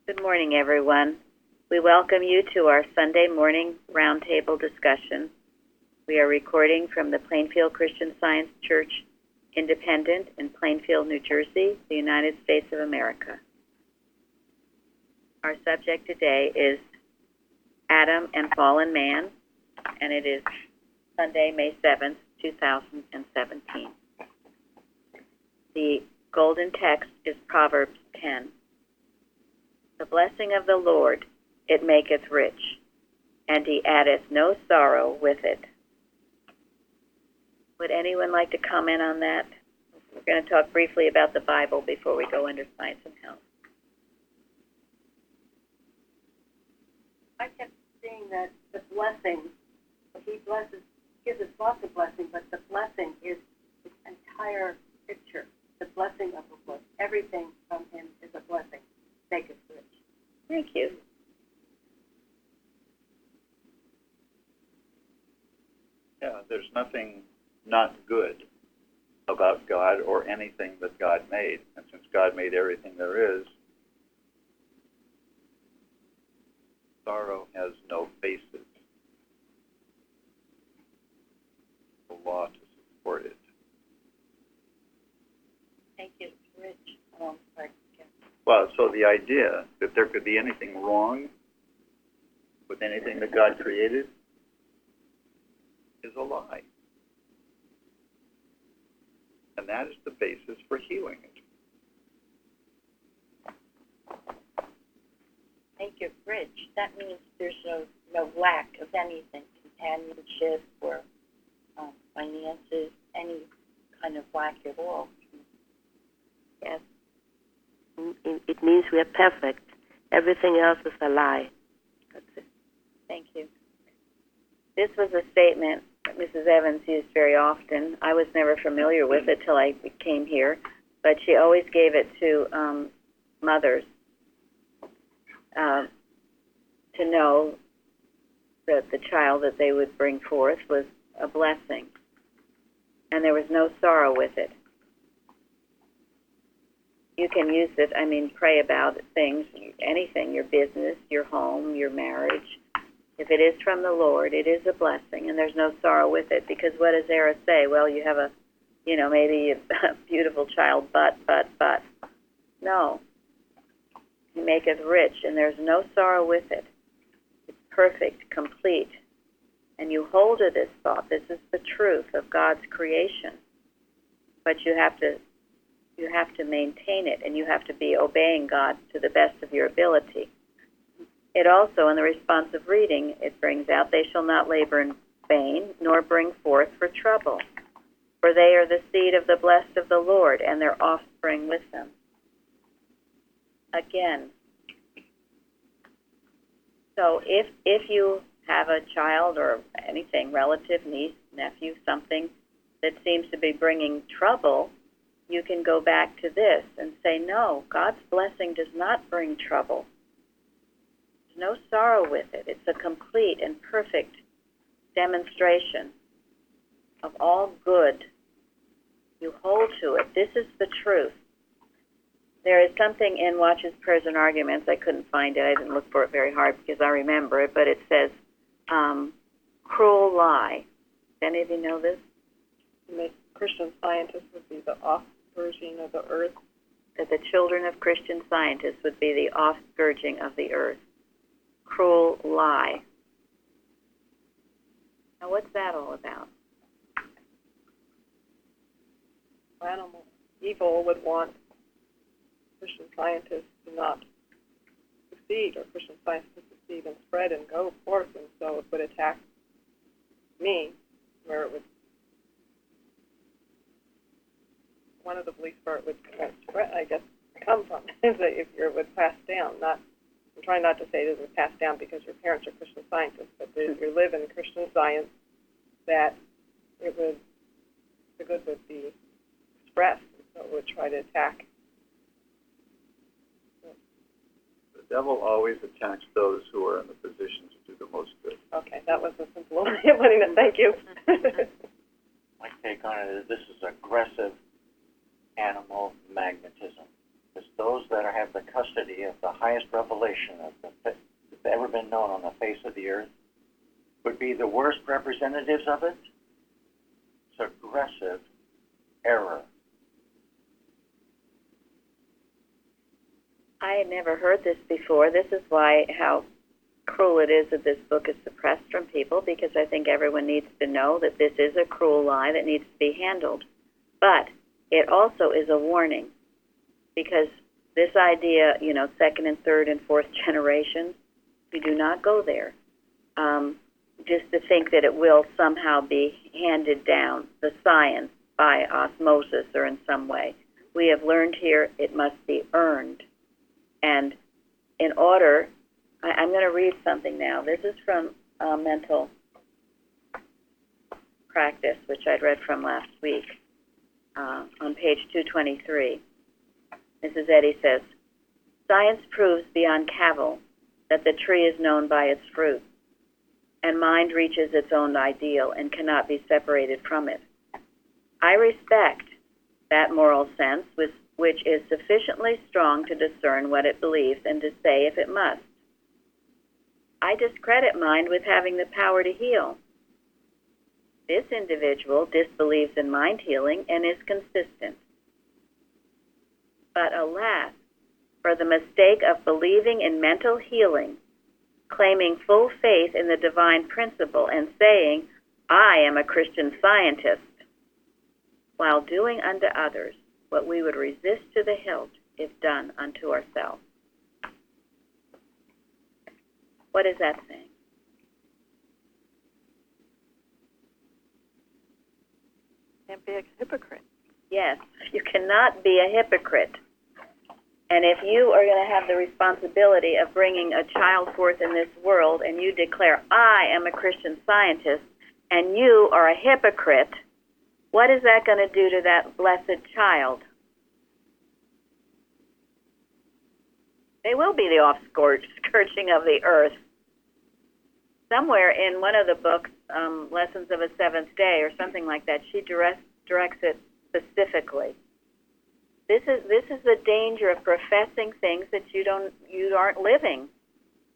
Good morning, everyone. We welcome you to our Sunday morning roundtable discussion. We are recording from the Plainfield Christian Science Church Independent in Plainfield, New Jersey, the United States of America. Our subject today is Adam and Fallen Man, and it is Sunday, May 7th, 2017. The golden text is Proverbs 10. The blessing of the Lord, it maketh rich, and he addeth no sorrow with it. Would anyone like to comment on that? We're going to talk briefly about the Bible before we go into science and health. I kept seeing that the blessing, he blesses, gives us lots of blessing, but the blessing is his entire picture. The blessing of the Lord. Everything from him is a blessing. Make us rich. Thank you. Yeah, there's nothing not good about God or anything that God made. And since God made everything there is, sorrow has no basis. The law to support it. Make it rich. Well, so the idea that there could be anything wrong with anything that God created is a lie. And that is the basis for healing it. Make it rich. That means there's no lack of anything, companionship or finances, any kind of lack at all. Yes. It means we are perfect. Everything else is a lie. That's it. Thank you. This was a statement that Mrs. Evans used very often. I was never familiar with it till I came here, but she always gave it to mothers to know that the child that they would bring forth was a blessing, and there was no sorrow with it. You can use it, pray about things, anything, your business, your home, your marriage. If it is from the Lord, it is a blessing, and there's no sorrow with it, because what does Zara say? Well, you have maybe a beautiful child, but. No. He maketh rich, and there's no sorrow with it. It's perfect, complete. And you hold to this thought. This is the truth of God's creation. But you have to maintain it, and you have to be obeying God to the best of your ability. It also, in the responsive reading, it brings out, they shall not labor in vain, nor bring forth for trouble. For they are the seed of the blessed of the Lord, and their offspring with them. Again, so if you have a child or anything, relative, niece, nephew, something that seems to be bringing trouble, you can go back to this and say, no, God's blessing does not bring trouble. There's no sorrow with it. It's a complete and perfect demonstration of all good. You hold to it. This is the truth. There is something in Watches, Prayers, and Arguments. I couldn't find it. I didn't look for it very hard because I remember it, but it says, cruel lie. Does any of you know this? The Christian Scientists would be the offscourging of the earth. That the children of Christian Scientists would be the offscourging of the earth. Cruel lie. Now, what's that all about? Animal evil would want Christian Scientists to not succeed, or Christian Science to succeed and spread and go forth, and so it would attack me, where it would. One of the beliefs where it would come from is that if it would pass down, I'm trying not to say that it would pass down because your parents are Christian Scientists, but if you live in Christian Science, that the good would be expressed, so it would try to attack. The devil always attacks those who are in the position to do the most good. Okay, that was a simple way of putting it. Thank you. My take on it is this is aggressive animal magnetism. is those that have the custody of the highest revelation that's ever been known on the face of the earth would be the worst representatives of it. It's aggressive error. I had never heard this before. This is why how cruel it is that this book is suppressed from people, because I think everyone needs to know that this is a cruel lie that needs to be handled. But it also is a warning, because this idea, second and third and fourth generations, we do not go there. Just to think that it will somehow be handed down, the science, by osmosis or in some way. We have learned here it must be earned. And in order, I'm going to read something now. This is from Mental Practice, which I'd read from last week, on page 223. Mrs. Eddy says, "Science proves beyond cavil that the tree is known by its fruit, and mind reaches its own ideal and cannot be separated from it. I respect that moral sense which is sufficiently strong to discern what it believes and to say if it must. I discredit mind with having the power to heal. This individual disbelieves in mind healing and is consistent. But alas, for the mistake of believing in mental healing, claiming full faith in the divine principle and saying, 'I am a Christian scientist,' while doing unto others what we would resist to the hilt if done unto ourselves." What is that saying? Can't be a hypocrite. Yes, you cannot be a hypocrite. And if you are going to have the responsibility of bringing a child forth in this world and you declare, "I am a Christian scientist," and you are a hypocrite, what is that going to do to that blessed child? They will be the offscourging of the earth. Somewhere in one of the books, Lessons of a Seventh Day or something like that, she directs it specifically. This is the danger of professing things that you aren't living.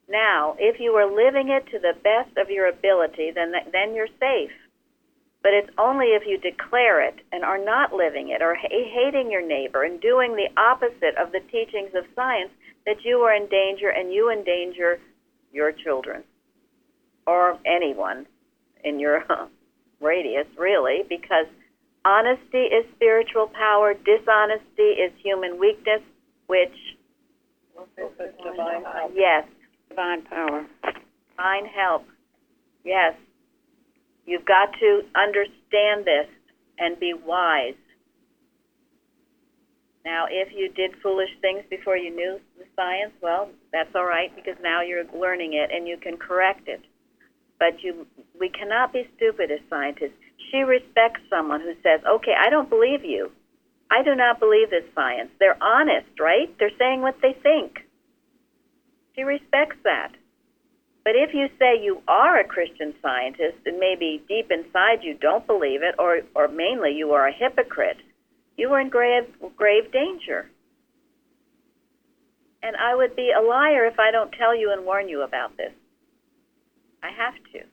Now, if you are living it to the best of your ability, then you're safe. But it's only if you declare it and are not living it, or hating your neighbor and doing the opposite of the teachings of science, that you are in danger, and you endanger your children or anyone in your radius, really, because honesty is spiritual power, dishonesty is human weakness, which, Divine help. yes, Divine power. divine help, yes. You've got to understand this and be wise. Now, if you did foolish things before you knew the science, well, that's all right, because now you're learning it and you can correct it. But we cannot be stupid as scientists. She respects someone who says, "Okay, I don't believe you. I do not believe this science." They're honest, right? They're saying what they think. She respects that. But if you say you are a Christian scientist and maybe deep inside you don't believe it, or mainly you are a hypocrite, you are in grave danger. And I would be a liar if I don't tell you and warn you about this. I have to.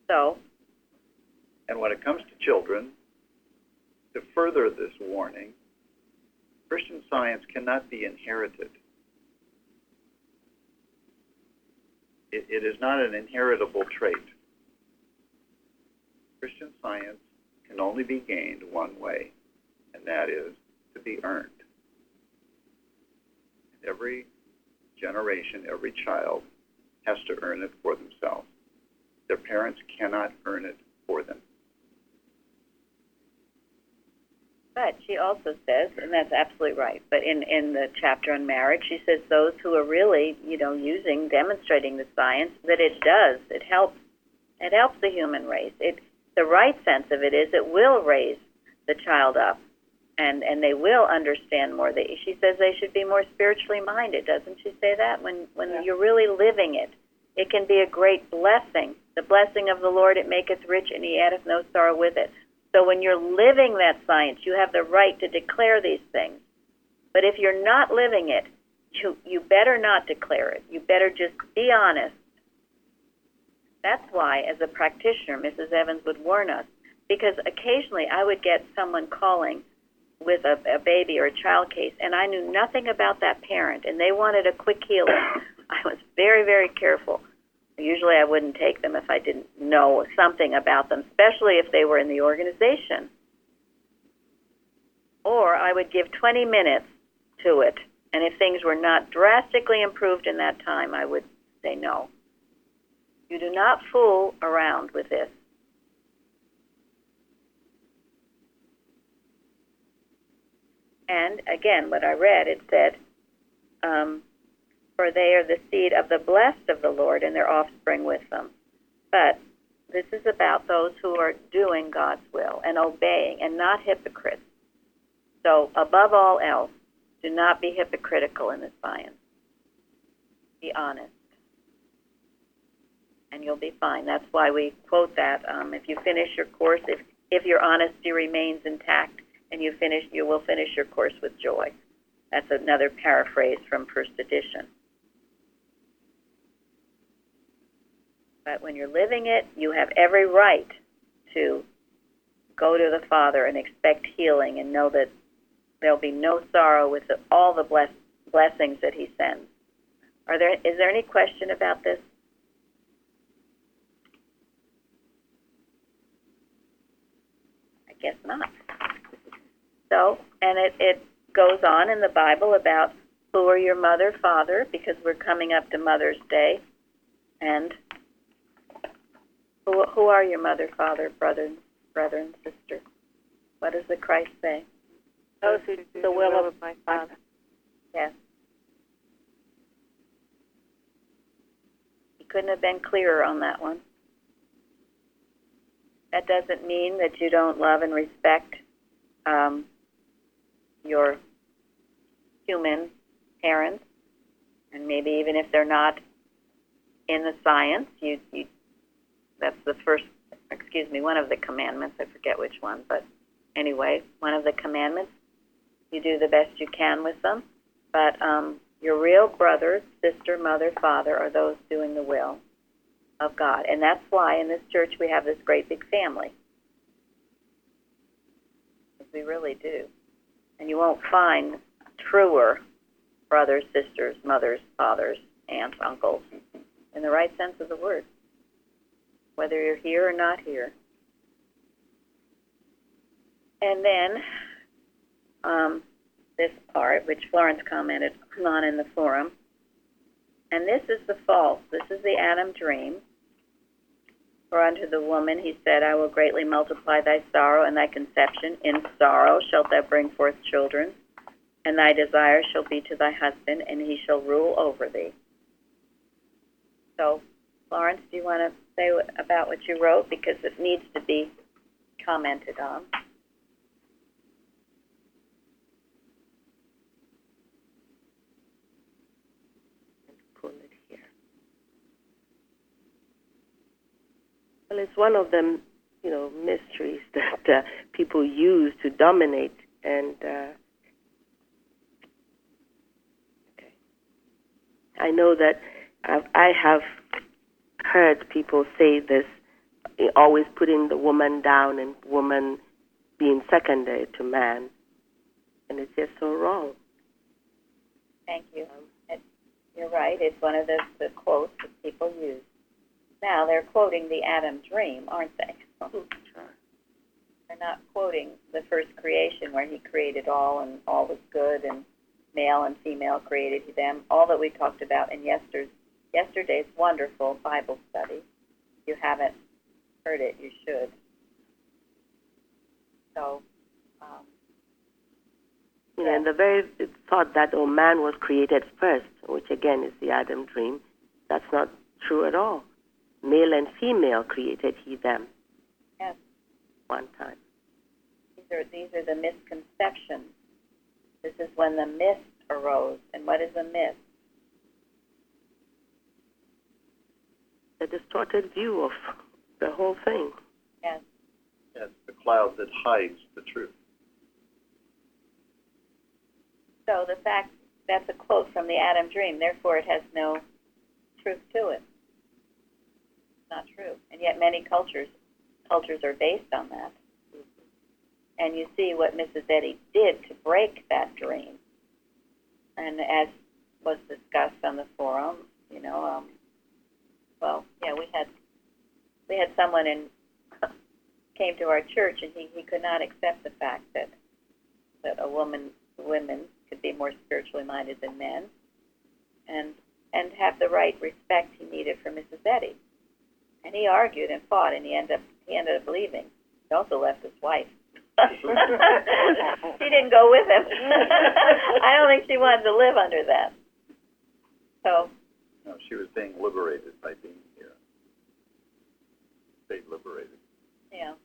So. And when it comes to children, to further this warning, Christian Science cannot be inherited. It is not an inheritable trait. Christian Science can only be gained one way, and that is to be earned. Every generation, every child has to earn it for themselves. Their parents cannot earn it for them. But she also says, and that's absolutely right, but in the chapter on marriage, she says those who are really, demonstrating the science, that it helps the human race. The right sense of it is it will raise the child up, and they will understand more. She says they should be more spiritually minded, doesn't she say that? When you're really living it, it can be a great blessing. The blessing of the Lord, it maketh rich, and he addeth no sorrow with it. So when you're living that science, you have the right to declare these things. But if you're not living it, you better not declare it. You better just be honest. That's why, as a practitioner, Mrs. Evans would warn us, because occasionally I would get someone calling with a baby or a child case, and I knew nothing about that parent, and they wanted a quick healing. I was very, very careful. Usually I wouldn't take them if I didn't know something about them, especially if they were in the organization. Or I would give 20 minutes to it, and if things were not drastically improved in that time, I would say no. You do not fool around with this. And again, what I read, it said, for they are the seed of the blessed of the Lord, and their offspring with them. But this is about those who are doing God's will and obeying, and not hypocrites. So above all else, do not be hypocritical in this science. Be honest, and you'll be fine. That's why we quote that. If you finish your course, if your honesty remains intact, and you will finish your course with joy. That's another paraphrase from first edition. But when you're living it, you have every right to go to the Father and expect healing and know that there'll be no sorrow with all the blessings that He sends. Is there any question about this? I guess not. So, and it goes on in the Bible about who are your mother, father, because we're coming up to Mother's Day, and who are your mother, father, brother, and sister? What does the Christ say? Those who do the will of my Father. Yes. He couldn't have been clearer on that one. That doesn't mean that you don't love and respect your human parents, and maybe even if they're not in the science, that's the first, one of the commandments. I forget which one, but anyway, one of the commandments. You do the best you can with them, but your real brother, sister, mother, father are those doing the will of God, and that's why in this church we have this great big family. We really do. And you won't find truer brothers, sisters, mothers, fathers, aunts, uncles, in the right sense of the word, whether you're here or not here. And then this part, which Florence commented on in the forum, and this is the false. This is the Adam dream. For unto the woman he said, I will greatly multiply thy sorrow and thy conception. In sorrow shalt thou bring forth children, and thy desire shall be to thy husband, and he shall rule over thee. So, Florence, do you want to say about what you wrote? Because it needs to be commented on. Well, it's one of the, mysteries that people use to dominate. And I know that I have heard people say this, always putting the woman down and woman being secondary to man, and it's just so wrong. Thank you. You're right. It's one of the quotes that people use. Now, they're quoting the Adam dream, aren't they? They're not quoting the first creation where he created all and all was good and male and female created them, all that we talked about in yesterday's wonderful Bible study. If you haven't heard it, you should. So, and the very thought that man was created first, which again is the Adam dream, that's not true at all. Male and female created he them. Yes. One time. These are the misconceptions. This is when the mist arose. And what is a mist? A distorted view of the whole thing. Yes. Yeah, That's the cloud that hides the truth. So the fact, that's a quote from the Adam Dream, therefore it has no truth to it. It's not true. And yet many cultures are based on that. And you see what Mrs. Eddy did to break that dream. And as was discussed on the forum, we had someone came to our church, and he could not accept the fact that women could be more spiritually minded than men, and have the right respect he needed for Mrs. Eddy. And he argued and fought, and he ended up leaving. He also left his wife. She didn't go with him. I don't think she wanted to live under that. So. No, she was being liberated by being here. Stayed liberated. Yeah.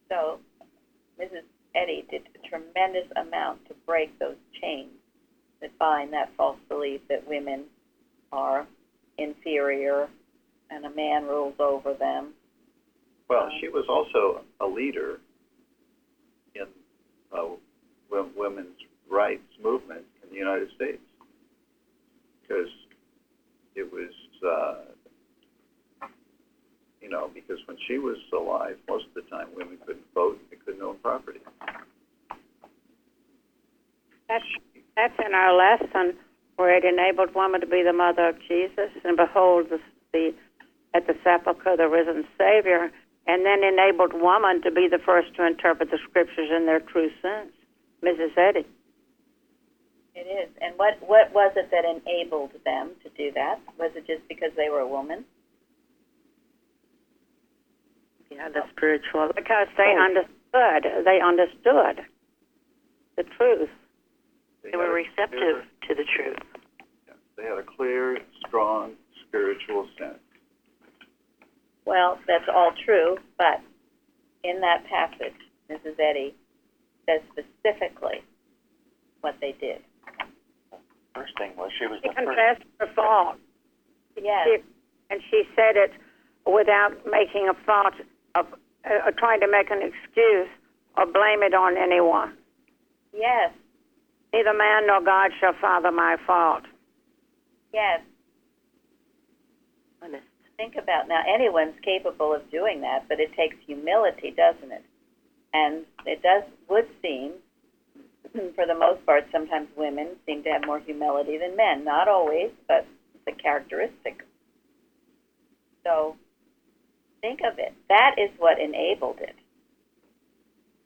So, Mrs. Eddy did a tremendous amount to break those chains that bind that false belief that women are inferior and a man rules over them. Well, she was also a leader in women's rights movement in the United States, because it was, because when she was alive, most of the time women couldn't vote, they couldn't own property. That's in our lesson where it enabled woman to be the mother of Jesus, and behold, at the sepulchre the risen Savior, and then enabled woman to be the first to interpret the scriptures in their true sense. Mrs. Eddy. It is. And what was it that enabled them to do that? Was it just because they were a woman? Yeah, the spiritual. Because they understood. They understood the truth. They were receptive to the truth. Yeah, they had a clear, strong spiritual sense. Well, that's all true, but in that passage, Mrs. Eddy says specifically what they did. First thing was she was She the first. confessed her fault. Yes. And she said it without making a fault of trying to make an excuse or blame it on anyone. Yes. Neither man nor God shall father my fault. Yes. Honest. Think about, now anyone's capable of doing that, but it takes humility, doesn't it? And it would seem, for the most part, sometimes women seem to have more humility than men. Not always, but it's a characteristic. So think of it. That is what enabled it.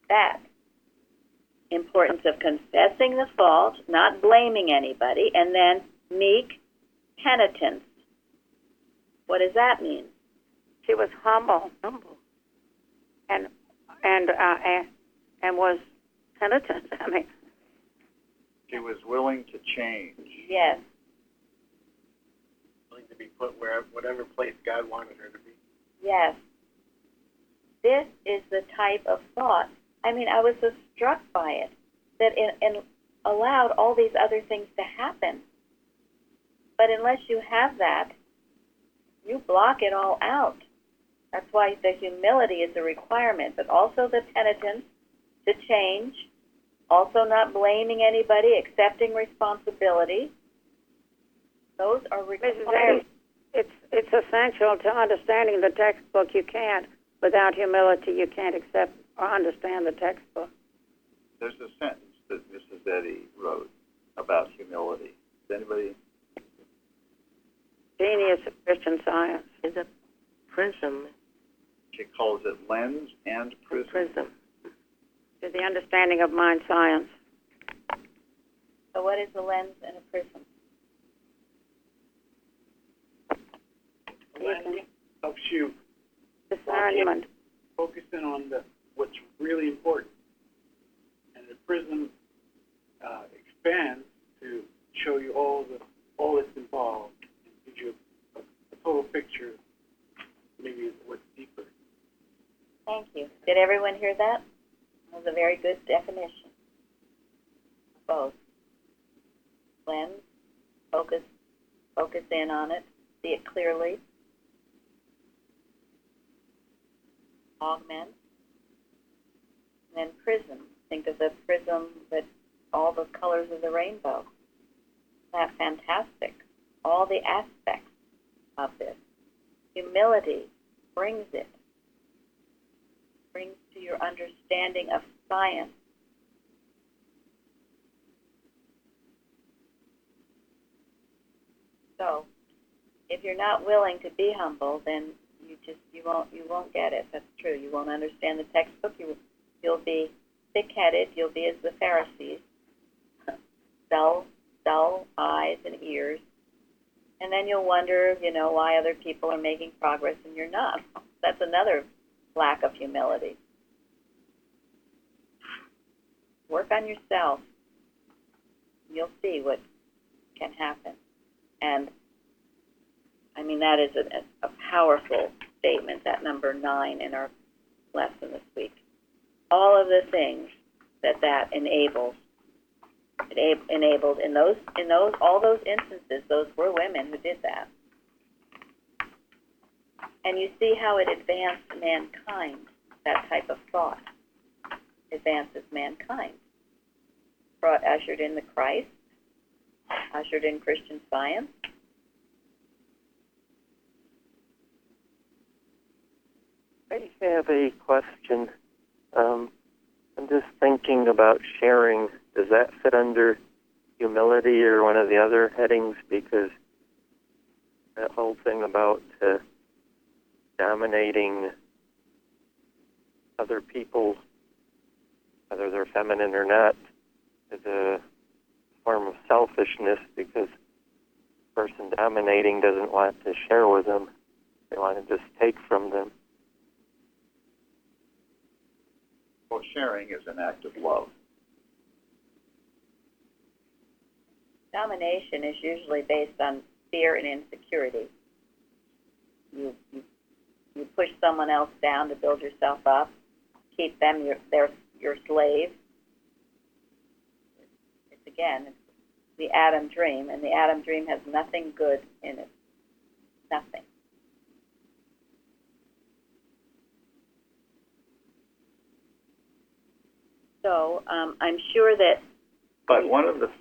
That importance of confessing the fault, not blaming anybody, and then meek penitence. What does that mean? She was humble, and was penitent. I mean, She was willing to change. Yes. Willing to be put whatever place God wanted her to be. Yes. This is the type of thought. I mean, I was so struck by it that it allowed all these other things to happen. But unless you have that, you block it all out. That's why the humility is a requirement, but also the penitence to change, also not blaming anybody, accepting responsibility. Those are required. it's essential to understanding the textbook. You can't, without humility, you can't accept or understand the textbook. There's a sentence that Mrs. Eddy wrote about humility. Does anybody? Genius of Christian Science. Is a prism. She calls it lens and prism. To the understanding of mind science. So what is a lens and a prism? Lens helps you Discernment. focus in on what's really important, and the prism expands to show you all that's involved and gives you a total picture, maybe what's deeper. Thank you. Did everyone hear that? That was a very good definition. Both. Lens, focus in on it, see it clearly. Augment, And then prism. Think of the prism that all the colors of the rainbow. That's fantastic. All the aspects of this. Humility brings it. Brings to your understanding of science. So, if you're not willing to be humble, then you won't get it. That's true. You won't understand the textbook. You'll be thick-headed. You'll be as the Pharisees, dull eyes and ears, and then you'll wonder, why other people are making progress and you're not. That's another lack of humility. Work on yourself. You'll see what can happen. And that is a powerful statement, that number 9 in our lesson this week. All of the things that enables, it enabled in all those instances, those were women who did that. And you see how it advanced mankind, that type of thought advances mankind. Ushered in the Christ, ushered in Christian Science. I have a question. I'm just thinking about sharing. Does that fit under humility or one of the other headings? Because that whole thing about dominating other people, whether they're feminine or not, is a form of selfishness, because the person dominating doesn't want to share with them. They want to just take from them. Well, sharing is an act of love. Domination is usually based on fear and insecurity. You push someone else down to build yourself up, keep them your slave. It's the Adam dream, and the Adam dream has nothing good in it. Nothing. So I'm sure that. But one of the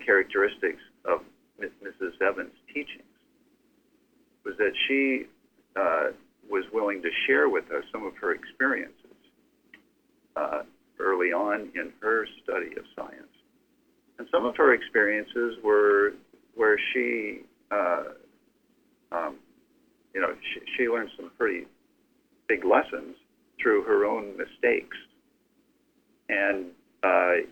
characteristics of Mrs. Evans' teachings was that she was willing to share with us some of her experiences early on in her study of science, and some of her experiences were where she she learned some pretty big lessons through her own mistakes. And the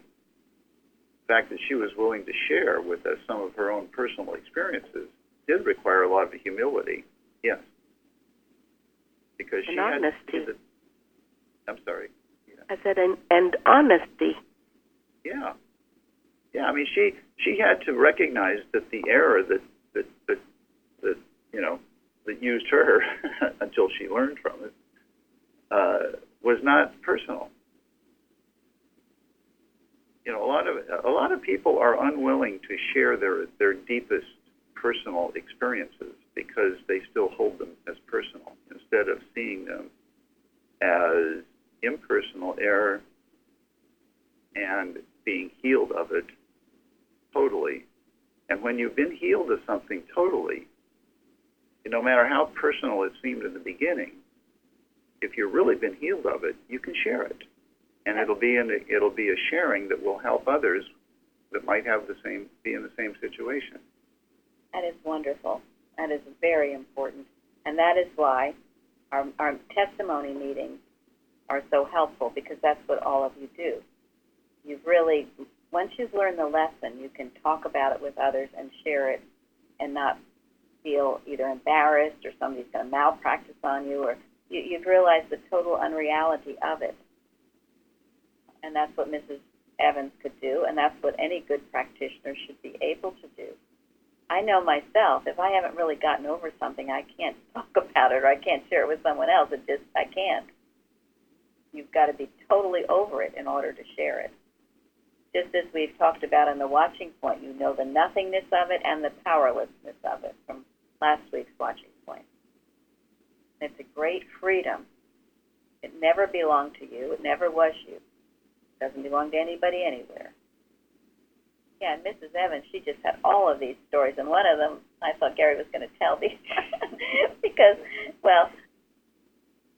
fact that she was willing to share with us some of her own personal experiences did require a lot of humility, yes. Because she had honesty. I'm sorry. Yeah. I said, and honesty. Yeah. Yeah, she had to recognize that the error that used her until she learned from it was not personal. A lot of people are unwilling to share their deepest personal experiences because they still hold them as personal instead of seeing them as impersonal error and being healed of it totally. And when you've been healed of something totally, no matter how personal it seemed in the beginning, if you've really been healed of it, you can share it, and it'll be a sharing that will help others that might be in the same situation. That is wonderful. That is very important, and that is why our testimony meetings are so helpful, because that's what all of you do. You've really, once you've learned the lesson, you can talk about it with others and share it, and not feel either embarrassed or somebody's going to malpractice on you, or you've realized the total unreality of it. And that's what Mrs. Evans could do, and that's what any good practitioner should be able to do. I know myself, if I haven't really gotten over something, I can't talk about it, or I can't share it with someone else. I can't. You've got to be totally over it in order to share it. Just as we've talked about in the watching point, you know the nothingness of it and the powerlessness of it from last week's watching point. It's a great freedom. It never belonged to you. It never was you. It doesn't belong to anybody anywhere. Yeah, and Mrs. Evans, she just had all of these stories, and one of them I thought Gary was going to tell these because, well,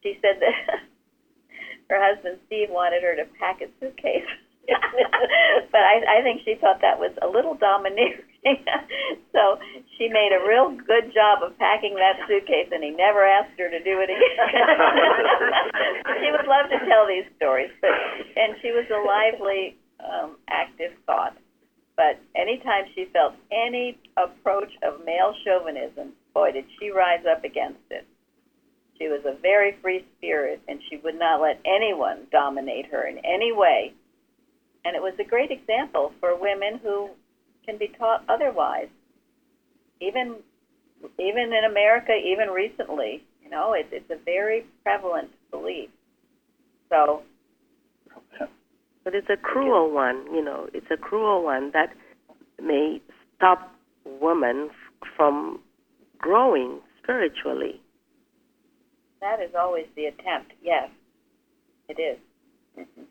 she said that her husband Steve wanted her to pack a suitcase. But I think she thought that was a little domineering. So she made a real good job of packing that suitcase, and he never asked her to do it again. She would love to tell these stories, and she was a lively, active thought. But anytime she felt any approach of male chauvinism, boy, did she rise up against it. She was a very free spirit, and she would not let anyone dominate her in any way. And it was a great example for women who can be taught otherwise. Even in America, even recently, it's a very prevalent belief. So, but it's a cruel one, it's a cruel one that may stop women from growing spiritually. That is always the attempt, yes, it is. Mm-hmm.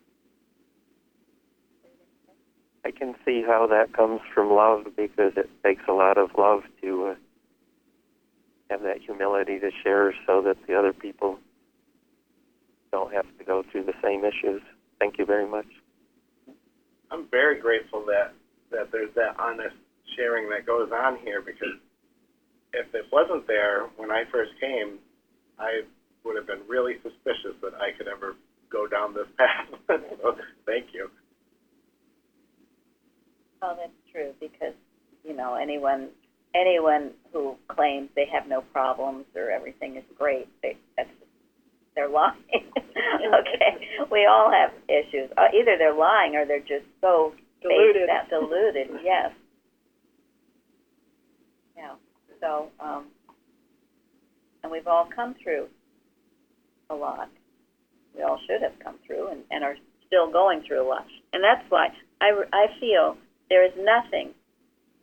I can see how that comes from love, because it takes a lot of love to have that humility to share so that the other people don't have to go through the same issues. Thank you very much. I'm very grateful that there's that honest sharing that goes on here, because if it wasn't there when I first came, I would have been really suspicious that I could ever go down this path. So thank you. Oh, that's true, because, anyone who claims they have no problems or everything is great, they're lying. Okay, we all have issues. Either they're lying or they're just so Deluded. Deluded, yes. Yeah, so, and we've all come through a lot. We all should have come through and are still going through a lot. And that's why I feel there is nothing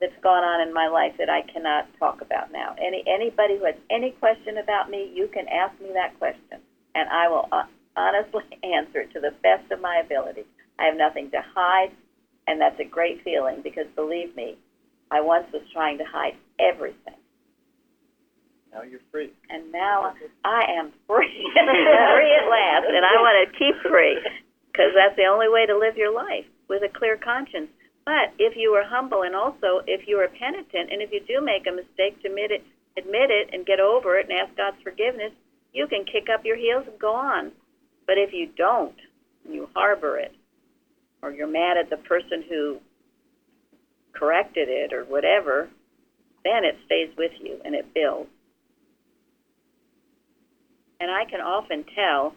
that's gone on in my life that I cannot talk about now. Anybody who has any question about me, you can ask me that question, and I will honestly answer it to the best of my ability. I have nothing to hide, and that's a great feeling, because believe me, I once was trying to hide everything. Now you're free. And now I am free, free at last, and I want to keep free, because that's the only way to live your life, with a clear conscience. But if you are humble, and also if you are penitent, and if you do make a mistake, to admit it and get over it and ask God's forgiveness, you can kick up your heels and go on. But if you don't, and you harbor it, or you're mad at the person who corrected it or whatever, then it stays with you and it builds. And I can often tell,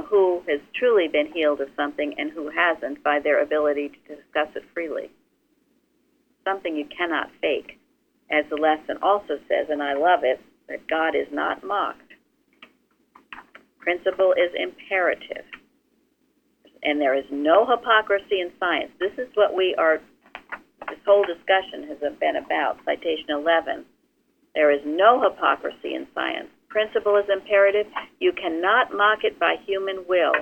who has truly been healed of something and who hasn't by their ability to discuss it freely. Something you cannot fake. As the lesson also says, and I love it, that God is not mocked. Principle is imperative. And there is no hypocrisy in science. This is what this whole discussion has been about, citation 11. There is no hypocrisy in science. Principle is imperative. You cannot mock it by human will.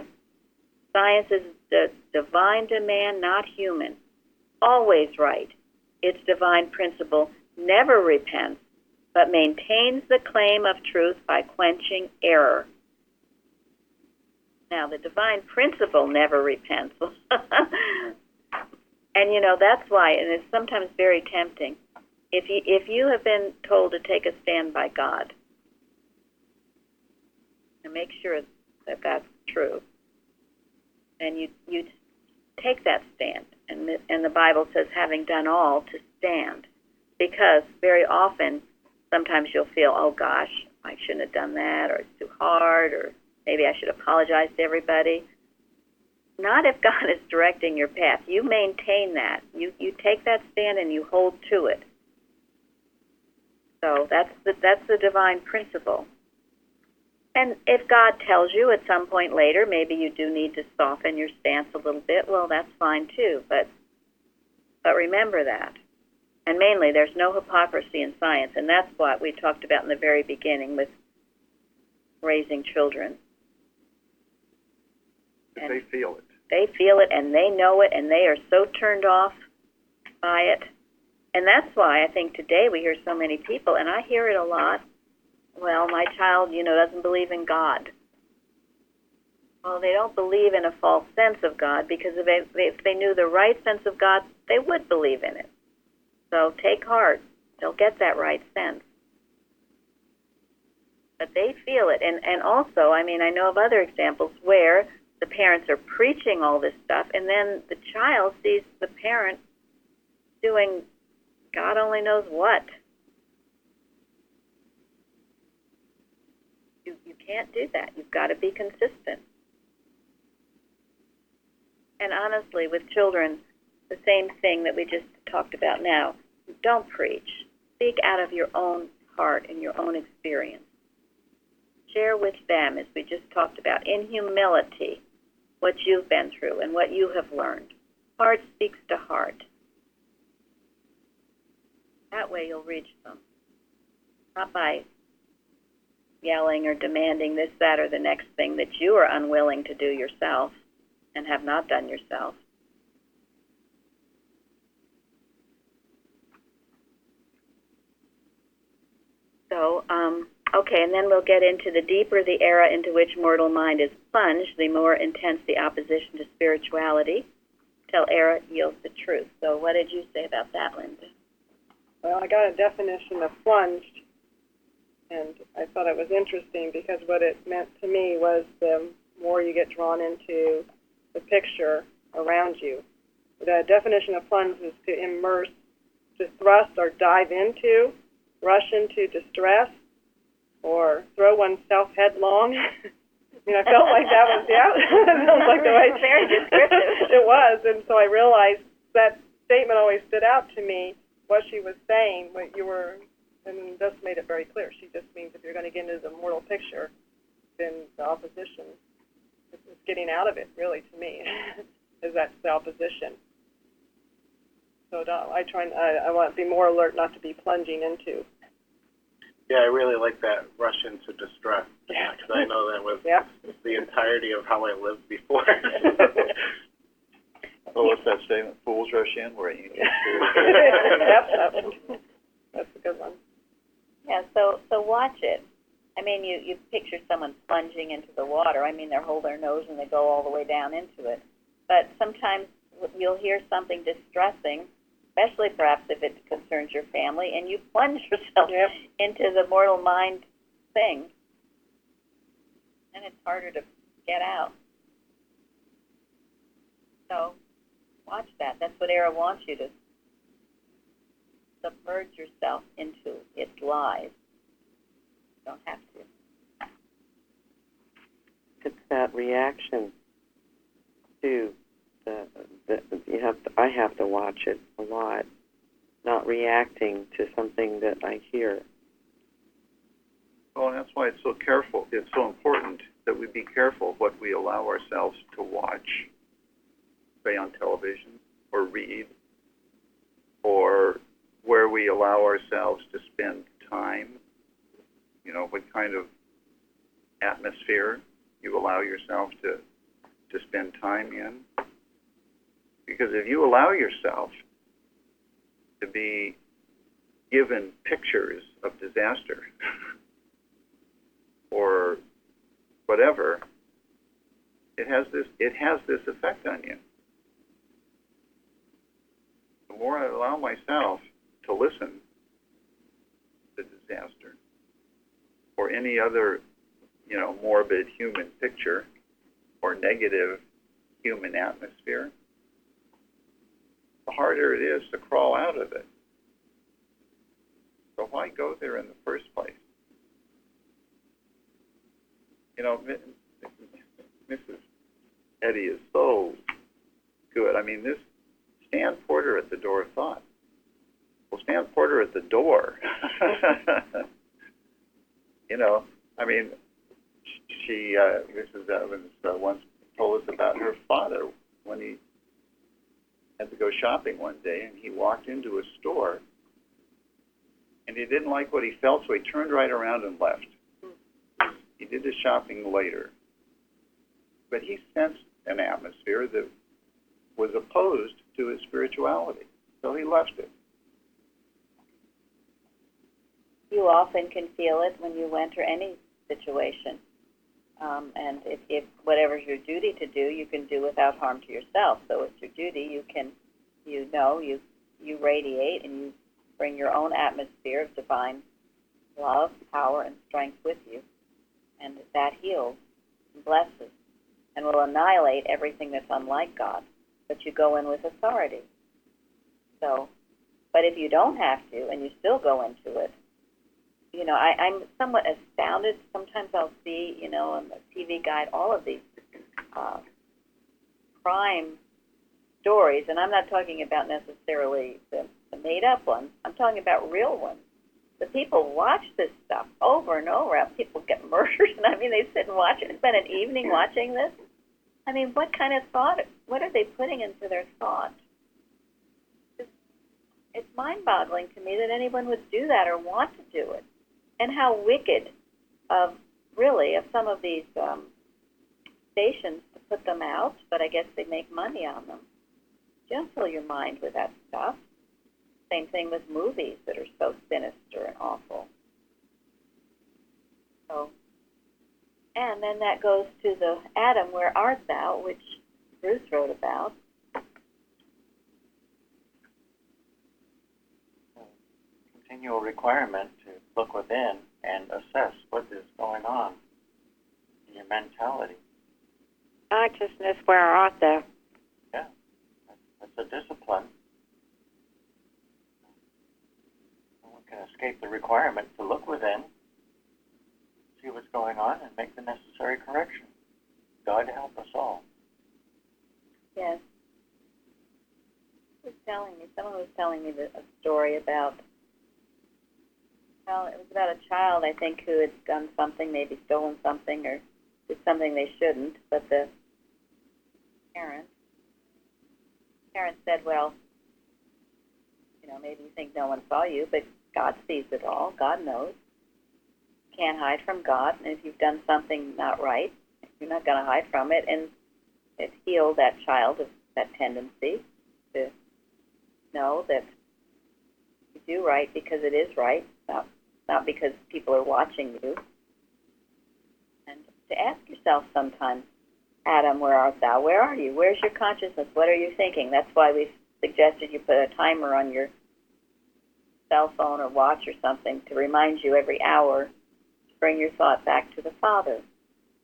Science is the divine demand, not human. Always right. Its divine principle never repents, but maintains the claim of truth by quenching error. Now, the divine principle never repents. And, that's why, and it's sometimes very tempting, if you have been told to take a stand by God, and make sure that that's true, and you take that stand, and the Bible says, having done all, to stand, because very often, sometimes you'll feel, oh gosh, I shouldn't have done that, or it's too hard, or maybe I should apologize to everybody. Not if God is directing your path. You maintain that. You take that stand and you hold to it. So that's the divine principle. And if God tells you at some point later, maybe you do need to soften your stance a little bit, well, that's fine too. But remember that. And mainly, there's no hypocrisy in science, and that's what we talked about in the very beginning with raising children. But they feel it. They feel it, and they know it, and they are so turned off by it. And that's why I think today we hear so many people, and I hear it a lot, well, my child, doesn't believe in God. Well, they don't believe in a false sense of God, because if they knew the right sense of God, they would believe in it. So take heart. They'll get that right sense. But they feel it. And also, I know of other examples where the parents are preaching all this stuff, and then the child sees the parent doing God only knows what. You can't do that. You've got to be consistent. And honestly, with children, the same thing that we just talked about now. Don't preach. Speak out of your own heart and your own experience. Share with them, as we just talked about, in humility, what you've been through and what you have learned. Heart speaks to heart. That way you'll reach them. Not by yelling or demanding this, that, or the next thing that you are unwilling to do yourself and have not done yourself. So, okay, and then we'll get into the deeper the era into which mortal mind is plunged, the more intense the opposition to spirituality, till error yields the truth. So what did you say about that, Linda? Well, I got a definition of plunged, and I thought it was interesting because what it meant to me was the more you get drawn into the picture around you. The definition of plunge is to immerse, to thrust or dive into, rush into distress, or throw oneself headlong. I felt like that was, it sounds like the way. Very descriptive. It was, and so I realized that statement always stood out to me, what she was saying, what you were, and just made it very clear. She just means if you're going to get into the mortal picture, then the opposition is getting out of it, really, to me, is that's the opposition. So I want to be more alert not to be plunging into. Yeah, I really like that rush into distress, because I know that was the entirety of how I lived before. Well, what's that statement? Fools rush in where you get Yep. That's a good one. Yeah, so watch it. You picture someone plunging into the water. They hold their nose and they go all the way down into it. But sometimes you'll hear something distressing, especially perhaps if it concerns your family, and you plunge yourself into the mortal mind thing. And it's harder to get out. So watch that. That's what Era wants you to submerge yourself into its lies. You don't have to. It's that reaction to I have to watch it a lot, not reacting to something that I hear. Well, and that's why it's so careful. It's so important that we be careful what we allow ourselves to watch, say on television, or read, or where we allow ourselves to spend time. What kind of atmosphere you allow yourself to spend time in. Because if you allow yourself to be given pictures of disaster or whatever, it has this effect on you. The more I allow myself to listen to disaster or any other, morbid human picture or negative human atmosphere, the harder it is to crawl out of it. So why go there in the first place? Mrs. Eddy is so good. This Stan Porter at the door of thought. Well, Stan Porter at the door. She, Mrs. Evans once told us about her father when he had to go shopping one day, and he walked into a store, and he didn't like what he felt, so he turned right around and left. He did his shopping later. But he sensed an atmosphere that was opposed to his spirituality. So he left it. You often can feel it when you enter any situation. And if whatever's your duty to do, you can do without harm to yourself. So it's your duty. You radiate and you bring your own atmosphere of divine love, power, and strength with you. And that heals and blesses and will annihilate everything that's unlike God. But you go in with authority. So, but if you don't have to and you still go into it, I'm somewhat astounded. Sometimes I'll see, on the TV guide, all of these crime stories, and I'm not talking about necessarily the made-up ones. I'm talking about real ones. The people watch this stuff over and over. People get murdered, and they sit and watch it. Spend an evening watching this. What kind of thought? What are they putting into their thought? It's mind-boggling to me that anyone would do that or want to do it. And how wicked of some of these stations to put them out, but I guess they make money on them. Don't fill your mind with that stuff. Same thing with movies that are so sinister and awful. So, and then that goes to the Adam, where art thou, which Bruce wrote about. Continual requirement to look within and assess what is going on in your mentality. Consciousness, where art thou? Yeah, that's a discipline. No one can escape the requirement to look within, see what's going on, and make the necessary correction. God help us all. Yes. Someone was telling me a story about, it was about a child, I think, who had done something, maybe stolen something or did something they shouldn't, but the parent said, well, maybe you think no one saw you, but God sees it all. God knows. You can't hide from God, and if you've done something not right, you're not going to hide from it, and it healed that child of that tendency to know that you do right because it is right, not because people are watching you. And to ask yourself sometimes, Adam, where art thou? Where are you? Where's your consciousness? What are you thinking? That's why we've suggested you put a timer on your cell phone or watch or something to remind you every hour to bring your thought back to the Father,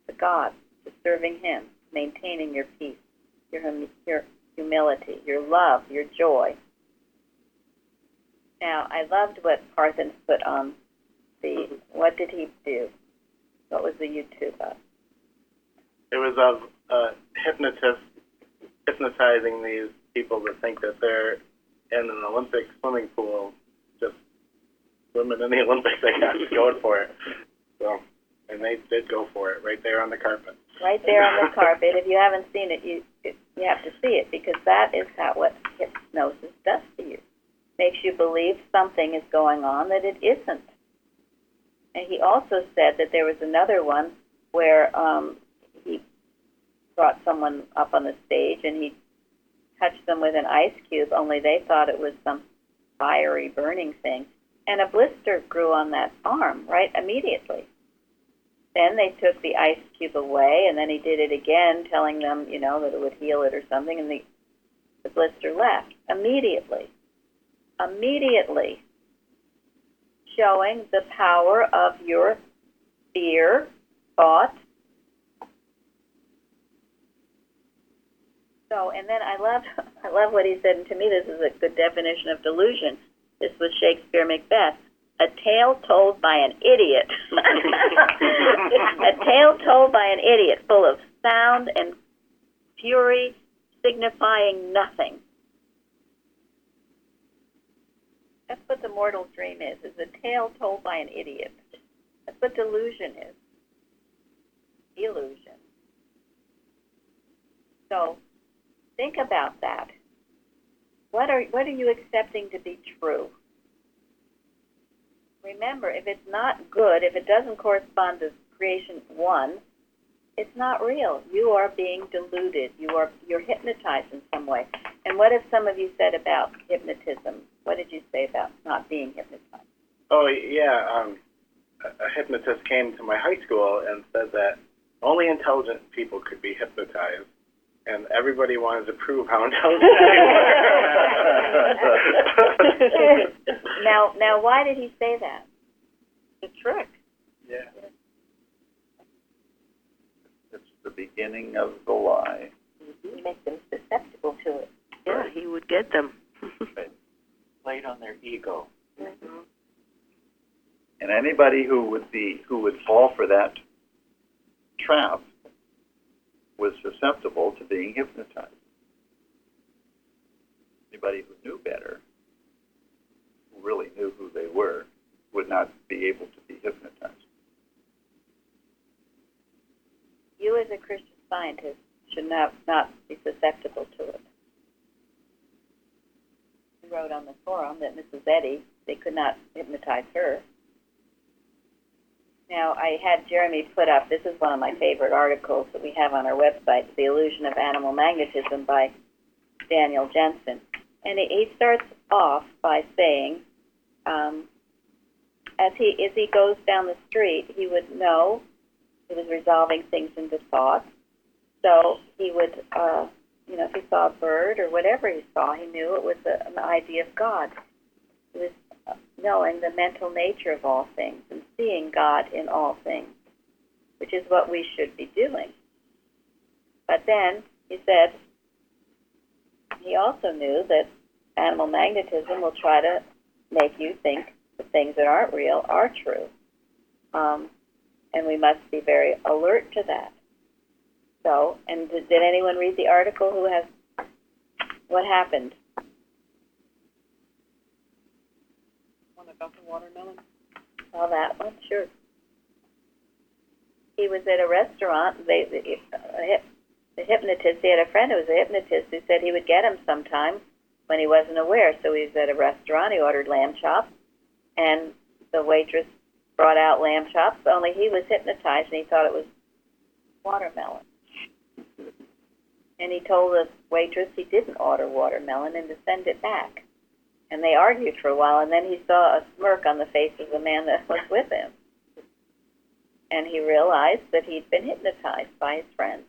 to God, to serving Him, maintaining your peace, your humility, your love, your joy. Now, I loved what Parthens put on what did he do? What was the YouTube of? It was of a hypnotist hypnotizing these people that think that they're in an Olympic swimming pool, just swimming in the Olympics, I guess, going for it. So, and they did go for it right there on the carpet. Right there on the carpet. If you haven't seen it, you have to see it, because that is what hypnosis does to you. Makes you believe something is going on that it isn't. And he also said that there was another one where he brought someone up on the stage and he touched them with an ice cube, only they thought it was some fiery burning thing. And a blister grew on that arm, right, immediately. Then they took the ice cube away, and then he did it again, telling them, that it would heal it or something, and the blister left immediately. Immediately. Showing the power of your fear, thought. So, and then I love what he said, and to me this is a good definition of delusion. This was Shakespeare Macbeth. A tale told by an idiot. A tale told by an idiot, full of sound and fury, signifying nothing. That's what the mortal dream is a tale told by an idiot. That's what delusion is. Illusion. So, think about that. What are you accepting to be true? Remember, if it's not good, if it doesn't correspond to creation one, it's not real. You are being deluded. You're hypnotized in some way. And what have some of you said about hypnotism? What did you say about not being hypnotized? Oh, yeah. A hypnotist came to my high school and said that only intelligent people could be hypnotized, and everybody wanted to prove how intelligent they were. Now, why did he say that? It's a trick. Yeah. It's the beginning of the lie. He makes them susceptible to it. Yeah, he would get them. Played on their ego. Mm-hmm. And anybody who would fall for that trap was susceptible to being hypnotized. Anybody who knew better, who really knew who they were, would not be able to be hypnotized. You as a Christian Scientist should not be susceptible to it. You wrote on the forum that Mrs. Eddy, they could not hypnotize her. Now, I had Jeremy put up, this is one of my favorite articles that we have on our website, The Illusion of Animal Magnetism by Daniel Jensen. And he starts off by saying, as he goes down the street, he would know he was resolving things into thoughts. So he would, if he saw a bird or whatever he saw, he knew it was an idea of God. He was knowing the mental nature of all things and seeing God in all things, which is what we should be doing. But then he said he also knew that animal magnetism will try to make you think the things that aren't real are true. And we must be very alert to that. So, and did anyone read the article who has, what happened? One about the watermelon? Oh, that one? Sure. He was at a restaurant. The hypnotist, he had a friend who was a hypnotist who said he would get him sometime when he wasn't aware. So he was at a restaurant. He ordered lamb chops, and the waitress brought out lamb chops, only he was hypnotized, and he thought it was watermelon. And he told the waitress he didn't order watermelon and to send it back. And they argued for a while, and then he saw a smirk on the face of the man that was with him. And he realized that he'd been hypnotized by his friend.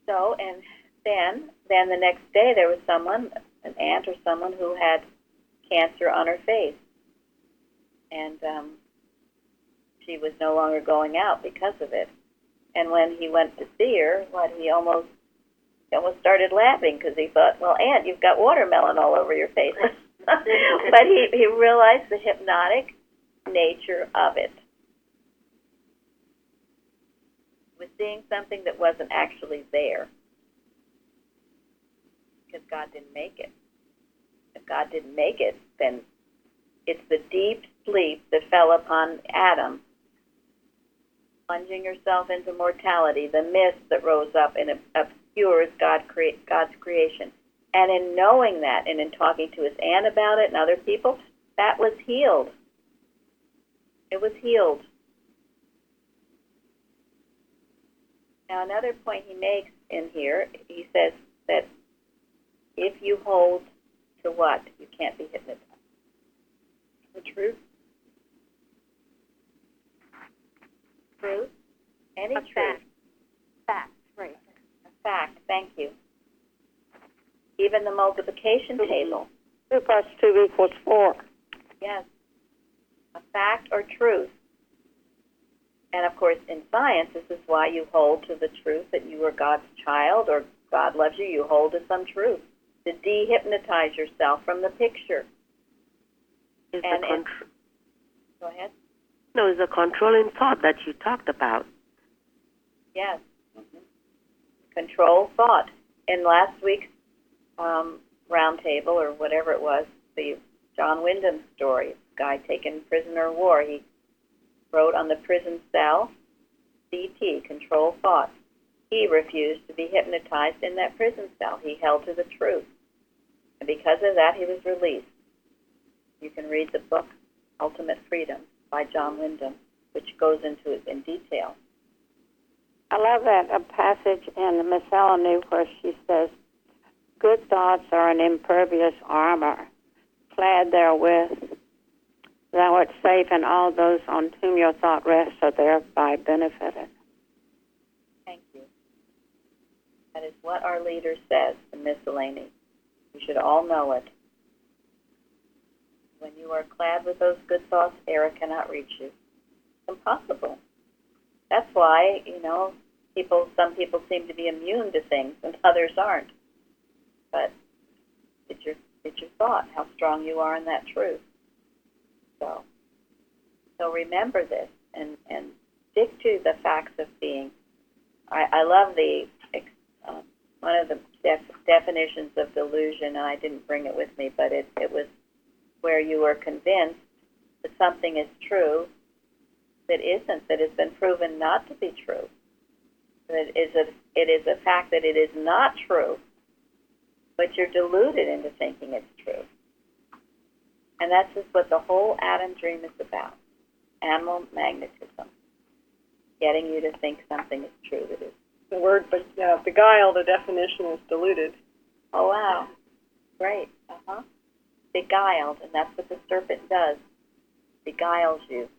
So, and then the next day there was someone, an aunt or someone, who had cancer on her face. And she was no longer going out because of it. And when he went to see her, he almost started laughing because he thought, well, Aunt, you've got watermelon all over your face. But he realized the hypnotic nature of it. He was seeing something that wasn't actually there because God didn't make it. If God didn't make it, then it's the deep sleep that fell upon Adam, plunging yourself into mortality, the mist that rose up and obscures God's creation. And in knowing that, and in talking to his aunt about it and other people, that was healed. It was healed. Now, another point he makes in here, he says that if you hold to what? You can't be hypnotized. The truth? Truth? Any truth? Fact, right. A fact, thank you. Even the multiplication table. 2 + 2 = 4. Yes. A fact or truth. And of course, in science, this is why you hold to the truth that you are God's child or God loves you. You hold to some truth to dehypnotize yourself from the picture. Go ahead. No, it's a controlling thought that you talked about. Yes. Mm-hmm. Control thought. In last week's Roundtable, or whatever it was, the John Wyndham story, guy taken prisoner of war, he wrote on the prison cell, CT, control thought. He refused to be hypnotized in that prison cell. He held to the truth. And because of that, he was released. You can read the book, Ultimate Freedom. by John Wyndham, which goes into it in detail. I love that a passage in Miscellany where she says, "Good thoughts are an impervious armor, clad therewith. Thou art safe, and all those on whom your thought rests are thereby benefited." Thank you. That is what our leader says in Miscellany. You should all know it. When you are clad with those good thoughts, error cannot reach you. It's impossible. That's why, some people seem to be immune to things and others aren't. But it's your thought, how strong you are in that truth. So remember this and stick to the facts of being. I love one of the definitions of delusion, and I didn't bring it with me, but it was where you are convinced that something is true that isn't, that has been proven not to be true. That it is a fact that it is not true, but you're deluded into thinking it's true. And that's just what the whole Adam dream is about. Animal magnetism. Getting you to think something is true that is. The word, beguile, the definition is deluded. Oh, wow. Great. Beguiled, and that's what the serpent does. Beguiles you.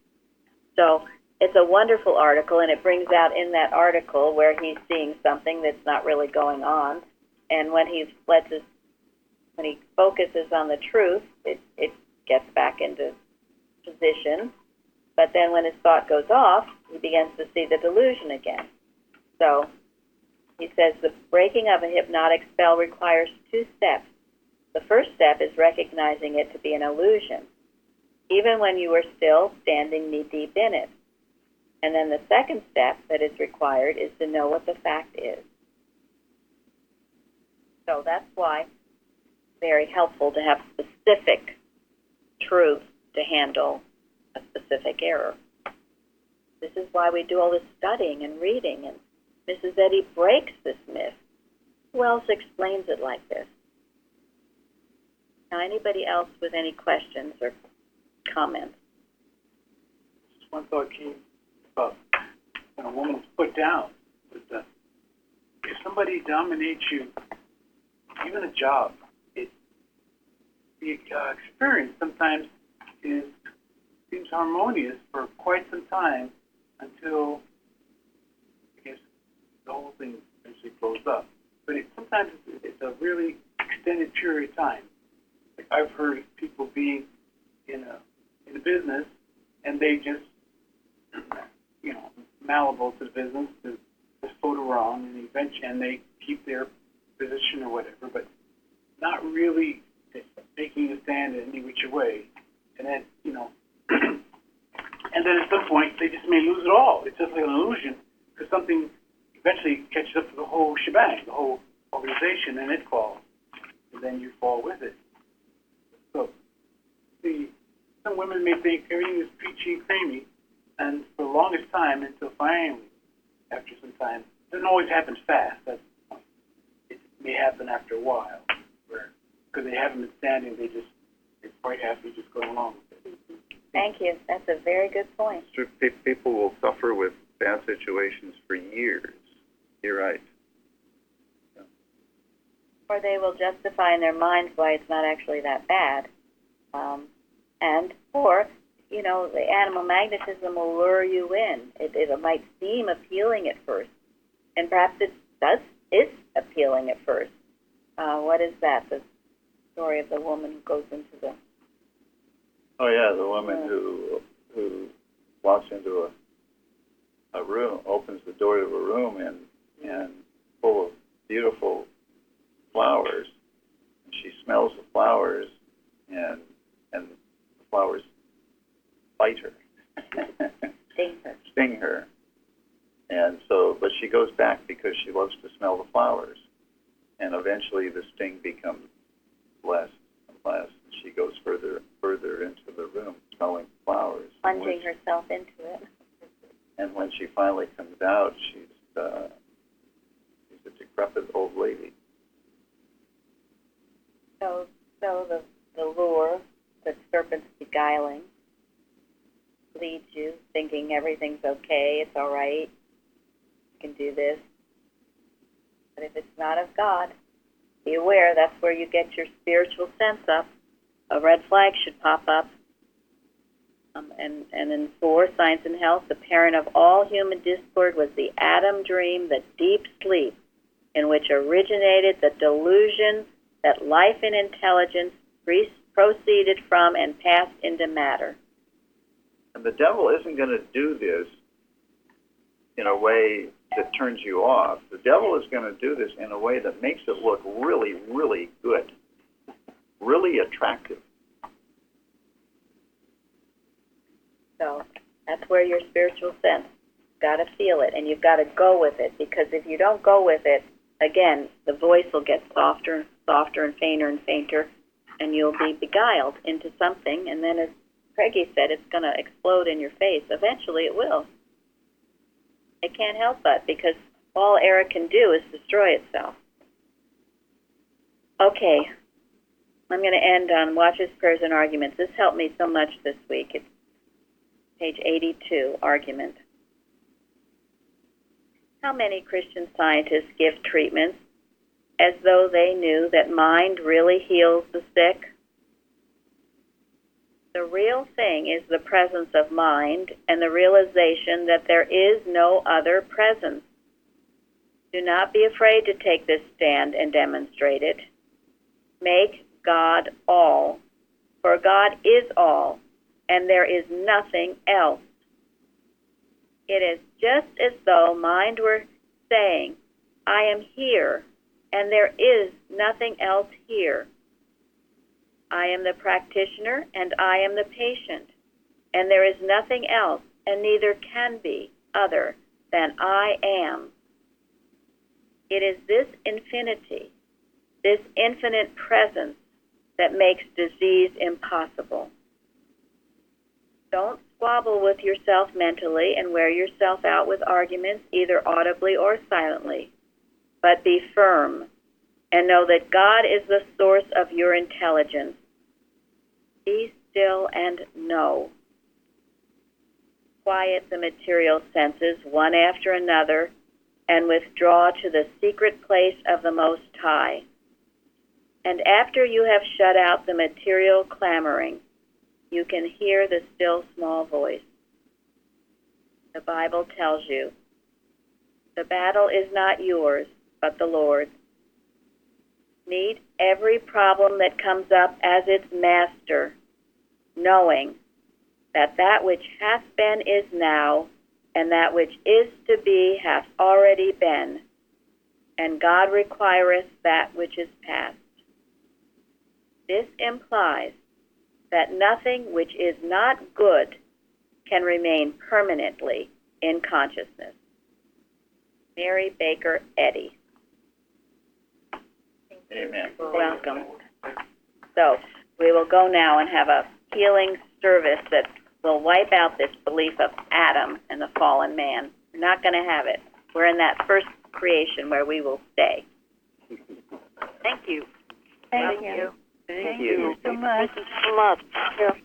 So it's a wonderful article, and it brings out in that article where he's seeing something that's not really going on. And when he focuses on the truth, it gets back into position. But then when his thought goes off, he begins to see the delusion again. So he says the breaking of a hypnotic spell requires 2 steps. The first step is recognizing it to be an illusion, even when you are still standing knee-deep in it. And then the second step that is required is to know what the fact is. So that's why it's very helpful to have specific truth to handle a specific error. This is why we do all this studying and reading, and Mrs. Eddy breaks this myth. Who else explains it like this? Now, anybody else with any questions or comments? Just one thought came about when a woman's put down. If somebody dominates you, even a job, the experience sometimes seems harmonious for quite some time until, I guess, the whole thing eventually blows up. But sometimes it's a really extended period of time. Like I've heard of people being in a business and they just, malleable to the business, to float around, and they keep their position or whatever, but not really making a stand in any which way. And then, and then at some point they just may lose it all. It's just like an illusion because something eventually catches up to the whole shebang, the whole organization, and it falls. And then you fall with it. So, some women may think everything is peachy and creamy, and for the longest time, until finally, after some time, it doesn't always happen fast. That's the point. It may happen after a while, because they haven't been standing, they're quite happy just going along with it. Thank you. That's a very good point. People will suffer with bad situations for years. You're right. Yeah. Or they will justify in their minds why it's not actually that bad. The animal magnetism will lure you in. It might seem appealing at first, and perhaps it is appealing at first. What is that? The story of the woman who goes into the... Oh yeah, the woman who walks into a room, opens the door to a room and full of beautiful flowers. And she smells the flowers, and the flowers bite her, sting her. And so, but she goes back because she loves to smell the flowers. And eventually the sting becomes less and less. And she goes further and further into the room, smelling flowers. Plunging herself into it. And when she finally comes out, she's a decrepit old lady. So the lure, the serpent's beguiling, thinking everything's okay, it's all right, you can do this. But if it's not of God, be aware that's where you get your spiritual sense up. A red flag should pop up. And in 4, Science and Health, the parent of all human discord was the Adam dream, the deep sleep, in which originated the delusion that life and intelligence proceeded from and passed into matter. And the devil isn't going to do this in a way that turns you off. The devil is going to do this in a way that makes it look really, really good, really attractive. So that's where your spiritual sense, got to feel it, and you've got to go with it, because if you don't go with it, again, the voice will get softer and softer and fainter, and you'll be beguiled into something, and then as Craigie said, it's going to explode in your face. Eventually it will. It can't help but, because all error can do is destroy itself. Okay, I'm going to end on Watches, Prayers, and Arguments. This helped me so much this week. It's page 82, Argument. How many Christian scientists give treatments as though they knew that mind really heals the sick? The real thing is the presence of mind and the realization that there is no other presence. Do not be afraid to take this stand and demonstrate it. Make God all, for God is all, and there is nothing else. It is just as though mind were saying, I am here, and there is nothing else here. I am the practitioner, and I am the patient, and there is nothing else, and neither can be other than I am. It is this infinity, this infinite presence, that makes disease impossible. Don't squabble with yourself mentally and wear yourself out with arguments, either audibly or silently, but be firm and know that God is the source of your intelligence. Be still and know. Quiet the material senses one after another and withdraw to the secret place of the Most High. And after you have shut out the material clamoring, you can hear the still small voice. The Bible tells you, the battle is not yours, but the Lord's. Meet every problem that comes up as its master, knowing that that which hath been is now, and that which is to be hath already been, and God requireth that which is past. This implies that nothing which is not good can remain permanently in consciousness. Mary Baker Eddy. Amen. Welcome. So we will go now and have a healing service that will wipe out this belief of Adam and the fallen man. We're not going to have it. We're in that first creation where we will stay. Thank you. Thank you. Thank you so much. Thank you so much.